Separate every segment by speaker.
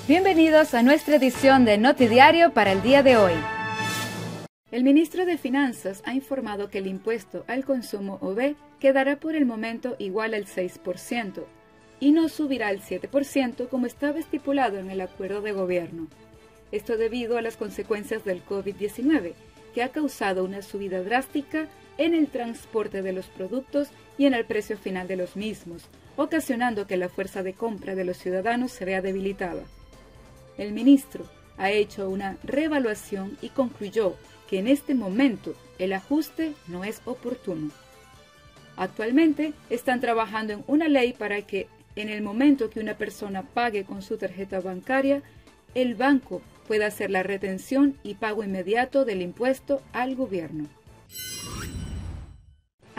Speaker 1: Bienvenidos a nuestra edición de Notidiario para el día de hoy. El ministro de Finanzas ha informado que el impuesto al consumo OV quedará por el momento igual al 6% y no subirá al 7% como estaba estipulado en el acuerdo de gobierno. Esto debido a las consecuencias del COVID-19, que ha causado una subida drástica en el transporte de los productos y en el precio final de los mismos, ocasionando que la fuerza de compra de los ciudadanos se vea debilitada. El ministro ha hecho una reevaluación y concluyó que en este momento el ajuste no es oportuno. Actualmente están trabajando en una ley para que en el momento que una persona pague con su tarjeta bancaria, el banco pueda hacer la retención y pago inmediato del impuesto al gobierno.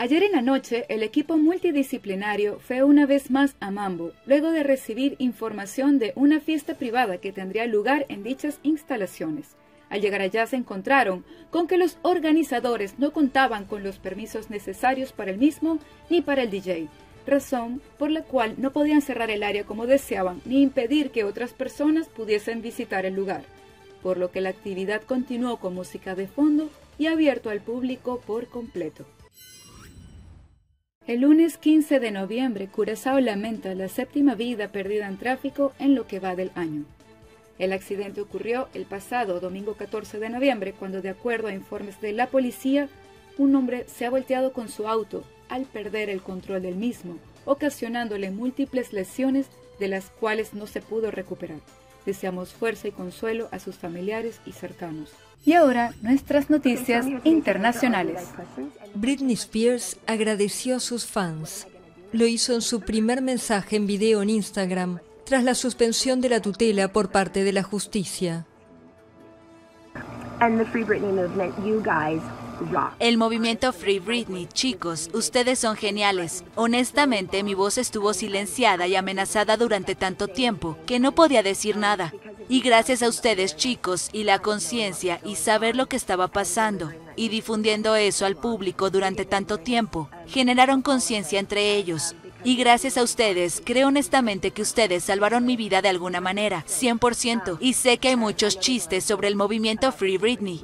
Speaker 1: Ayer en la noche, el equipo multidisciplinario fue una vez más a Mambo, luego de recibir información de una fiesta privada que tendría lugar en dichas instalaciones. Al llegar allá se encontraron con que los organizadores no contaban con los permisos necesarios para el mismo ni para el DJ, razón por la cual no podían cerrar el área como deseaban ni impedir que otras personas pudiesen visitar el lugar, por lo que la actividad continuó con música de fondo y abierto al público por completo. El lunes 15 de noviembre, Curazao lamenta la 7ª vida perdida en tráfico en lo que va del año. El accidente ocurrió el pasado domingo 14 de noviembre, cuando, de acuerdo a informes de la policía, un hombre se ha volteado con su auto al perder el control del mismo, ocasionándole múltiples lesiones de las cuales no se pudo recuperar. Deseamos fuerza y consuelo a sus familiares y cercanos. Y ahora, nuestras noticias internacionales.
Speaker 2: Britney Spears agradeció a sus fans. Lo hizo en su primer mensaje en video en Instagram, tras la suspensión de la tutela por parte de la justicia.
Speaker 3: El movimiento Free Britney, chicos, ustedes son geniales. Honestamente, mi voz estuvo silenciada y amenazada durante tanto tiempo que no podía decir nada. Y gracias a ustedes, chicos, y la conciencia y saber lo que estaba pasando y difundiendo eso al público durante tanto tiempo, generaron conciencia entre ellos. Y gracias a ustedes, creo honestamente que ustedes salvaron mi vida de alguna manera, 100%. Y sé que hay muchos chistes sobre el movimiento Free Britney.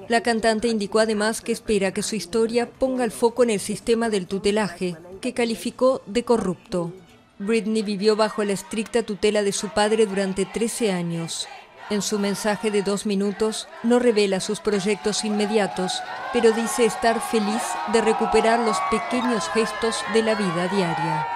Speaker 2: La cantante indicó además que espera que su historia ponga el foco en el sistema del tutelaje, que calificó de corrupto. Britney vivió bajo la estricta tutela de su padre durante 13 años. En su mensaje de 2 minutos no revela sus proyectos inmediatos, pero dice estar feliz de recuperar los pequeños gestos de la vida diaria.